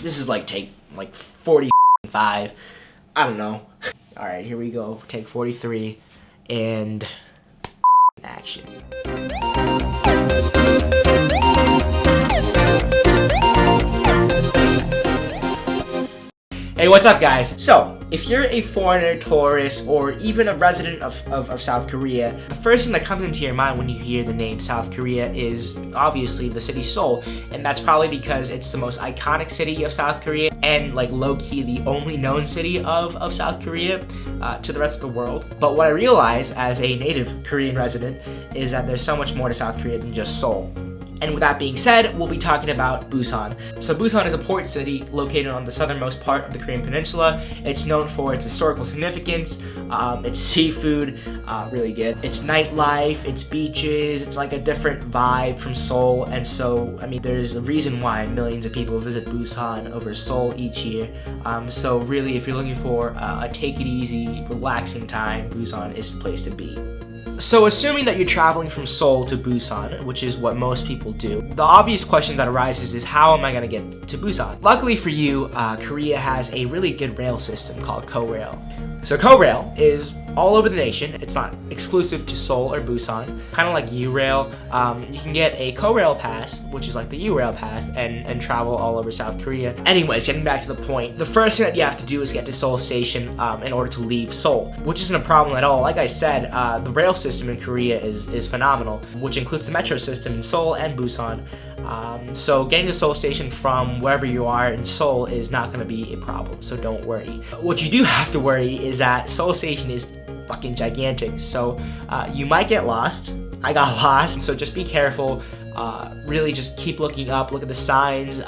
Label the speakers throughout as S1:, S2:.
S1: This is like take like 45. I don't know. All right, here we go. Take 43 and action. Hey, what's up guys? So, if you're a foreigner, tourist, or even a resident of South Korea, the first thing that comes into your mind when you hear the name South Korea is obviously the city Seoul, and that's probably because it's the most iconic city of South Korea and like low-key the only known city of South Korea to the rest of the world. But what I realize as a native Korean resident is that there's so much more to South Korea than just Seoul. And with that being said, we'll be talking about Busan. So Busan is a port city located on the southernmost part of the Korean peninsula. It's known for its historical significance, its seafood, really good. Its nightlife, its beaches, it's like a different vibe from Seoul. And so, I mean, there's a reason why millions of people visit Busan over Seoul each year. So really, if you're looking for a take it easy, relaxing time, Busan is the place to be. So assuming that you're traveling from Seoul to Busan, which is what most people do, the obvious question that arises is how am I going to get to Busan? Luckily for you, Korea has a really good rail system called KORAIL. So KORAIL is all over the nation. It's not exclusive to Seoul or Busan. Kind of like U-Rail. You can get a KORAIL pass, which is like the U-Rail pass, and travel all over South Korea. Anyways, getting back to the point, the first thing that you have to do is get to Seoul Station in order to leave Seoul, which isn't a problem at all. Like I said, the rail system in Korea is phenomenal, which includes the metro system in Seoul and Busan. So getting to Seoul Station from wherever you are in Seoul is not going to be a problem, so don't worry. What you do have to worry is that Seoul Station is fucking gigantic, so you might get lost. I got lost, so just be careful. Really just keep looking up, look at the signs.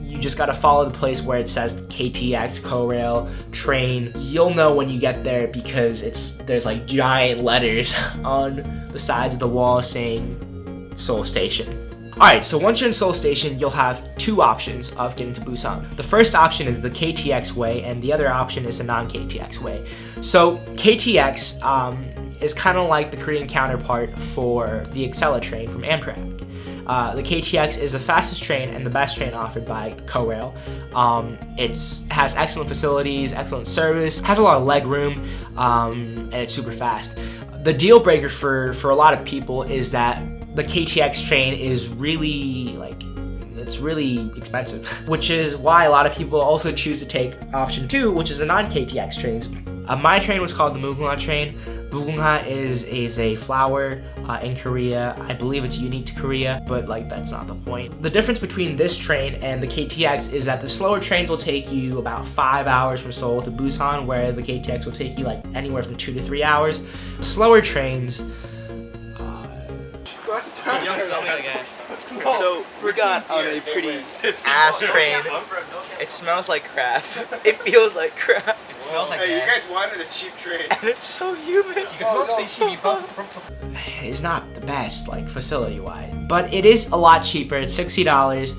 S1: You just gotta follow the place where it says KTX, KORAIL, train. You'll know when you get there because there's like giant letters on the sides of the wall saying Seoul Station. Alright, so once you're in Seoul Station, you'll have two options of getting to Busan. The first option is the KTX way, and the other option is the non-KTX way. So KTX is kind of like the Korean counterpart for the Excella train from Amtrak. The KTX is the fastest train and the best train offered by KORAIL. It has excellent facilities, excellent service, has a lot of leg room, and it's super fast. The deal breaker for a lot of people is that the KTX train is really it's really expensive, which is why a lot of people also choose to take option 2, which is the non-KTX trains. My train was called the Mugunga train. Mugunga is a flower in Korea. I believe it's unique to Korea, but like that's not the point. The difference between this train and the KTX is that the slower trains will take you about 5 hours from Seoul to Busan, whereas the KTX will take you like anywhere from 2 to 3 hours. Slower trains.
S2: So we got on a pretty ass train. It smells like crap. It feels like crap. It smells like
S3: Hey, you guys wanted a cheap train.
S2: and it's so humid.
S1: It's not the best, like facility-wise, but it is a lot cheaper. It's $60.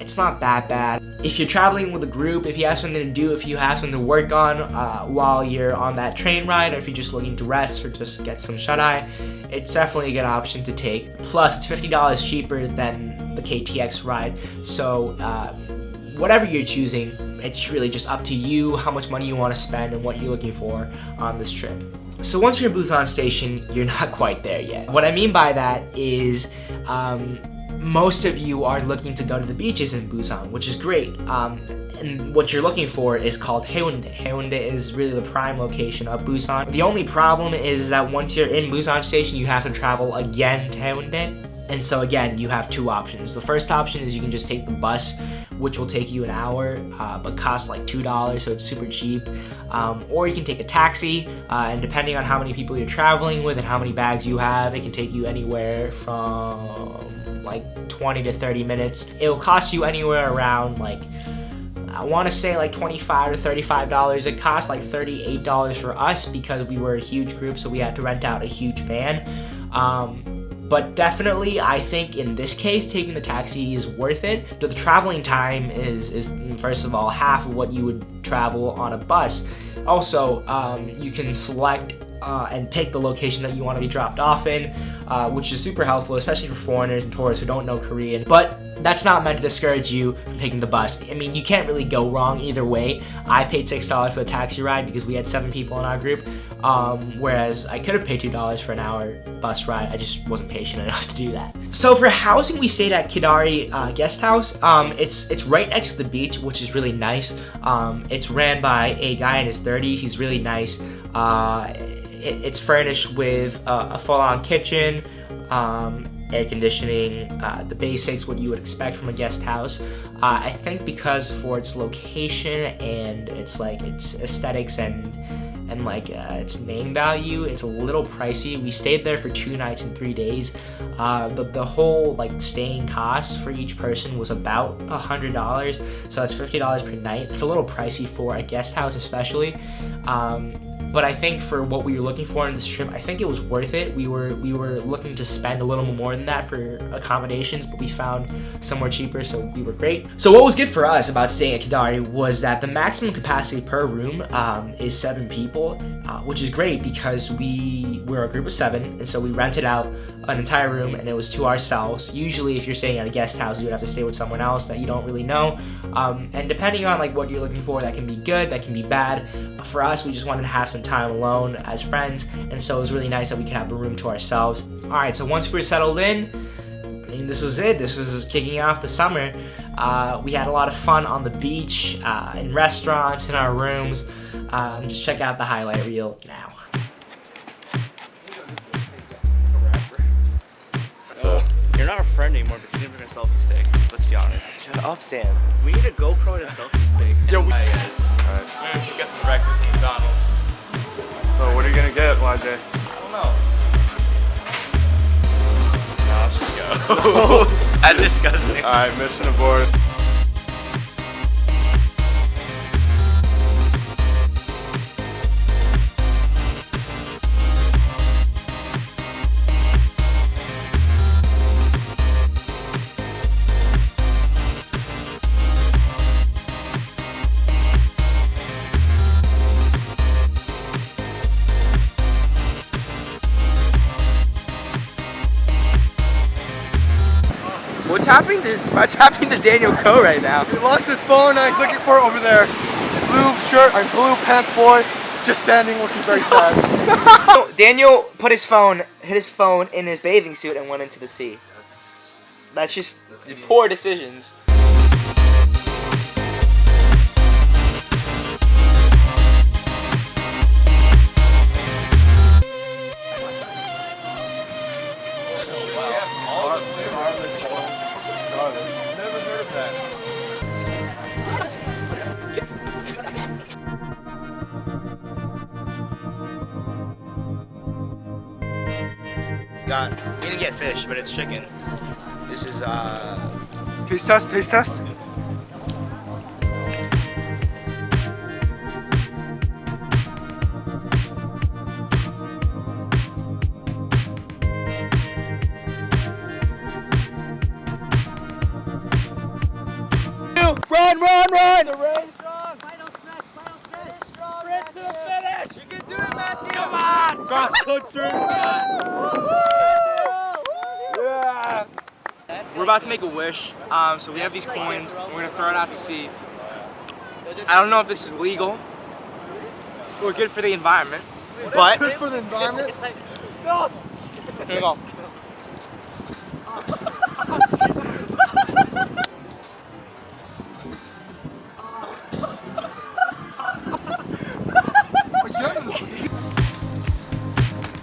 S1: It's not that bad. If you're traveling with a group, if you have something to do, if you have something to work on while you're on that train ride, or if you're just looking to rest or just get some shut-eye, it's definitely a good option to take. Plus, it's $50 cheaper than the KTX ride, so whatever you're choosing, it's really just up to you how much money you want to spend and what you're looking for on this trip. So once you're in Busan Station, you're not quite there yet. What I mean by that is most of you are looking to go to the beaches in Busan, which is great. And what you're looking for is called Haeundae. Haeundae is really the prime location of Busan. The only problem is that once you're in Busan Station, you have to travel again to Haeundae. And so again, you have two options. The first option is you can just take the bus, which will take you an hour, but costs like $2, so it's super cheap. Or you can take a taxi, and depending on how many people you're traveling with and how many bags you have, it can take you anywhere from like 20 to 30 minutes. It will cost you anywhere around like, I want to say like $25 to $35. It cost like $38 for us because we were a huge group, so we had to rent out a huge van. But definitely, I think in this case, taking the taxi is worth it. The traveling time is first of all, half of what you would travel on a bus. Also, you can select and pick the location that you want to be dropped off in, which is super helpful, especially for foreigners and tourists who don't know Korean. But that's not meant to discourage you from taking the bus. I mean, you can't really go wrong either way. I paid $6 for the taxi ride because we had 7 people in our group, whereas I could have paid $2 for an hour bus ride. I just wasn't patient enough to do that. So for housing, we stayed at Kidari Guesthouse. It's right next to the beach, which is really nice. It's ran by a guy in his 30s. He's really nice. It's furnished with a full-on kitchen, air conditioning, the basics, what you would expect from a guest house. I think because for its location and its aesthetics and its name value, it's a little pricey. We stayed there for 2 nights and 3 days. The whole staying cost for each person was about $100, so that's $50 per night. It's a little pricey for a guest house, especially. But I think for what we were looking for in this trip, I think it was worth it. We were looking to spend a little more than that for accommodations, but we found somewhere cheaper, so we were great. So what was good for us about staying at Kidari was that the maximum capacity per room is 7 people, which is great because we're a group of 7, and so we rented out an entire room and it was to ourselves. Usually if you're staying at a guest house, you would have to stay with someone else that you don't really know. And depending on what you're looking for, that can be good, that can be bad. For us, we just wanted to have some time alone as friends, and so it was really nice that we could have a room to ourselves. Alright, so once we were settled in, I mean, this was it. This was kicking off the summer. We had a lot of fun on the beach, in restaurants, in our rooms. Just check out the highlight reel now.
S2: So, you're not a friend anymore because you didn't bring a selfie stick. Let's be honest.
S3: Shut up, Sam.
S2: We need a GoPro and a selfie stick.
S3: Yo,
S4: Hi guys.
S3: Alright. Get some breakfast at McDonald's. So what are you gonna get, YJ?
S2: I don't know.
S3: No, let's just go.
S2: That's disgusting.
S3: Alright, mission aborted.
S2: What's happening to Daniel Ko right now?
S5: He lost his phone and he's looking for it over there. Blue shirt, blue pants boy. He's just standing looking very sad.
S2: Daniel hit his phone in his bathing suit and went into the sea. That's just poor decisions. We didn't get fish, but it's chicken. This is
S5: Taste test, taste test.
S2: Run!
S3: The rain strong! Final stretch! Sprint to the finish! You can do it, Matthew! Come on! Cross country! Yeah!
S2: We're about to make a wish. So we have these coins. We're gonna throw it out to sea. I don't know if this is legal or good for the environment, but
S5: Good for the environment.
S2: here we go.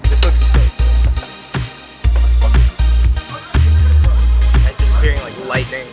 S2: This looks so good. It's disappearing like lightning.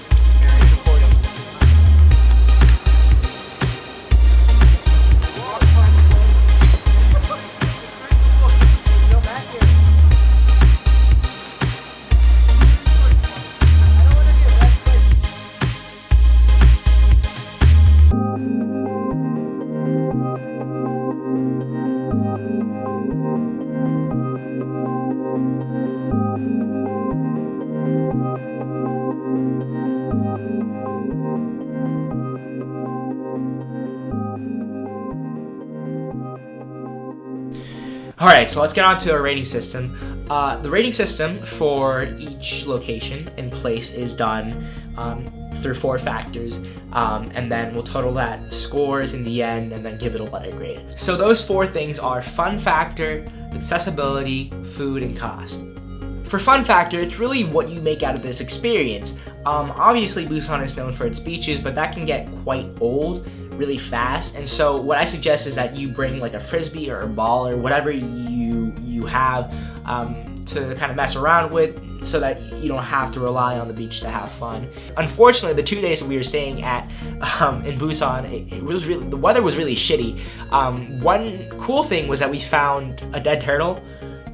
S1: Alright, so let's get on to our rating system. The rating system for each location and place is done through 4 factors, and then we'll total that scores in the end and then give it a letter grade. So those 4 things are fun factor, accessibility, food, and cost. For fun factor, it's really what you make out of this experience. Obviously, Busan is known for its beaches, but that can get quite old really fast, and so what I suggest is that you bring like a frisbee or a ball or whatever you have to kind of mess around with, so that you don't have to rely on the beach to have fun. Unfortunately, the 2 days that we were staying at in Busan, it was really, the weather was really shitty. One cool thing was that we found a dead turtle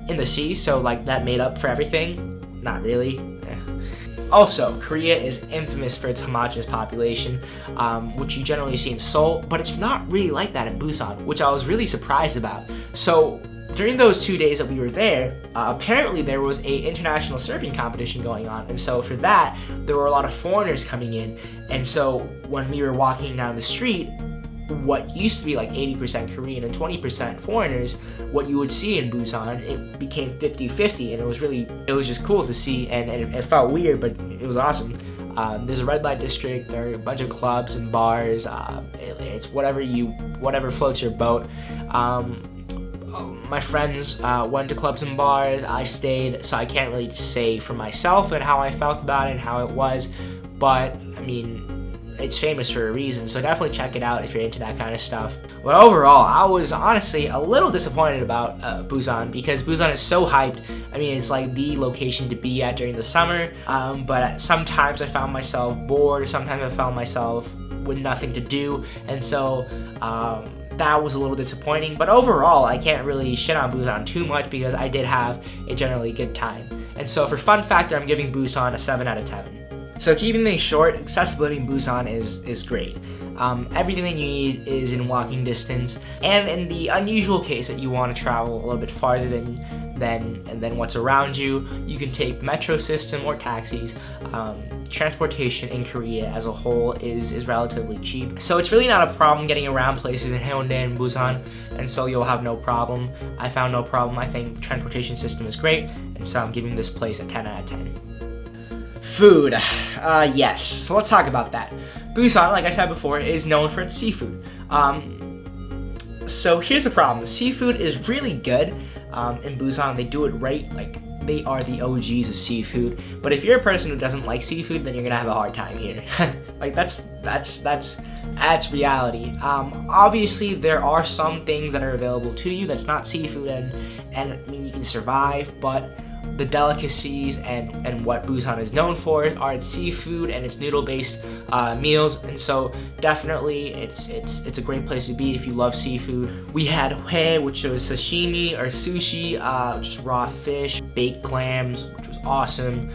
S1: in the sea, so like that made up for everything. Not really. Also, Korea is infamous for its homogeneous population, which you generally see in Seoul, but it's not really like that in Busan, which I was really surprised about. So during those 2 days that we were there, apparently there was a international surfing competition going on, and so for that, there were a lot of foreigners coming in, and so when we were walking down the street, what used to be like 80% Korean and 20% foreigners, what you would see in Busan, it became 50-50, and it was just cool to see, and it felt weird, but it was awesome. There's a red light district, there are a bunch of clubs and bars, it's whatever floats your boat. My friends went to clubs and bars, I stayed, so I can't really say for myself and how I felt about it and how it was, but I mean, it's famous for a reason, so definitely check it out if you're into that kind of stuff. But overall, I was honestly a little disappointed about Busan, because Busan is so hyped. I mean, it's like the location to be at during the summer, but sometimes I found myself bored, sometimes I found myself with nothing to do, and so that was a little disappointing. But overall, I can't really shit on Busan too much because I did have a generally good time. And so for fun factor, I'm giving Busan a 7 out of 10. So keeping things short, accessibility in Busan is great. Everything that you need is in walking distance, and in the unusual case that you want to travel a little bit farther than what's around you, you can take the metro system or taxis. Transportation in Korea as a whole is relatively cheap, so it's really not a problem getting around places in Haeundae and Busan, and so you'll have no problem. I found no problem. I think the transportation system is great, and so I'm giving this place a 10 out of 10. Food, yes, so let's talk about that. Busan, like I said before, is known for its seafood. So here's the problem. The seafood is really good in Busan. They do it right, like they are the OGs of seafood. But if you're a person who doesn't like seafood, then you're gonna have a hard time here. Like that's reality. Obviously, there are some things that are available to you that's not seafood, and I mean, you can survive, but the delicacies and what Busan is known for are its seafood and its noodle-based meals, and so definitely it's a great place to be if you love seafood. We had Hae, which was sashimi or sushi, which is raw fish, baked clams, which was awesome.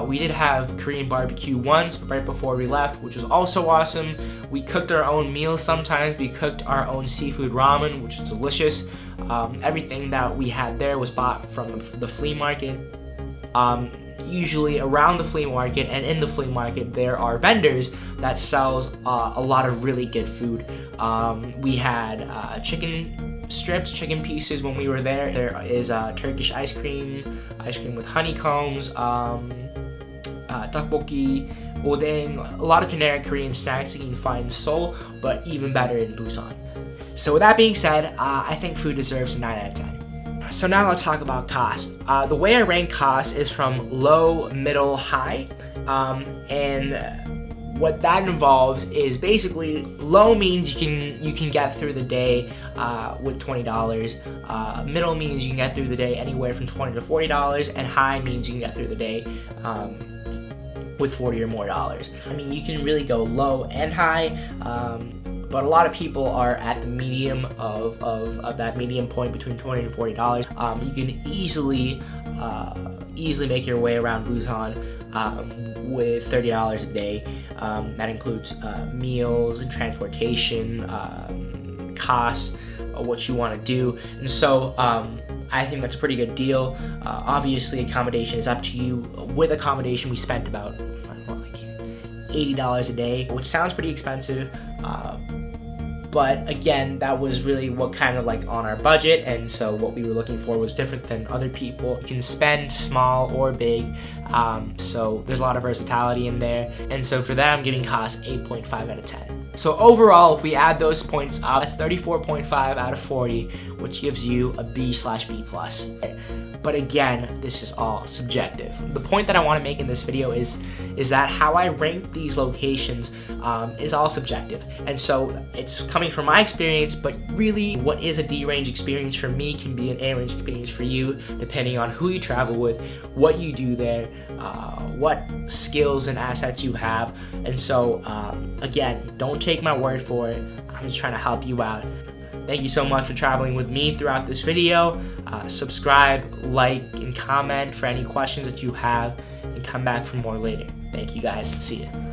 S1: We did have Korean barbecue once, but right before we left, which was also awesome. We cooked our own meals sometimes. We cooked our own seafood ramen, which was delicious. Everything that we had there was bought from the flea market. Usually around the flea market and in the flea market, there are vendors that sells a lot of really good food. We had chicken strips, chicken pieces when we were there. There is Turkish ice cream with honeycombs, tteokbokki, odeng, a lot of generic Korean snacks that you can find in Seoul, but even better in Busan. So with that being said, I think food deserves a 9 out of 10. So now let's talk about cost. The way I rank cost is from low, middle, high, and what that involves is basically low means you can get through the day with $20. Middle means you can get through the day anywhere from $20 to $40, and high means you can get through the day with $40 or more. I mean, you can really go low and high, but a lot of people are at the medium of that medium point between $20 and $40. You can easily make your way around Busan with $30 a day. That includes meals and transportation, costs, what you want to do, and so I think that's a pretty good deal. Obviously, accommodation is up to you. With accommodation, we spent about $80 a day, which sounds pretty expensive, But again, that was really what kind of like on our budget, and so what we were looking for was different than other people. You can spend small or big, so there's a lot of versatility in there. And so for that, I'm giving cost 8.5 out of 10. So overall, if we add those points up, that's 34.5 out of 40, which gives you a B/B+. But again, this is all subjective. The point that I want to make in this video is that how I rank these locations is all subjective. And so it's coming from my experience, but really what is a D-range experience for me can be an A-range experience for you, depending on who you travel with, what you do there, what skills and assets you have. And so again, don't take my word for it. I'm just trying to help you out. Thank you so much for traveling with me throughout this video. Subscribe, like, and comment for any questions that you have, and come back for more later. Thank you guys. See ya.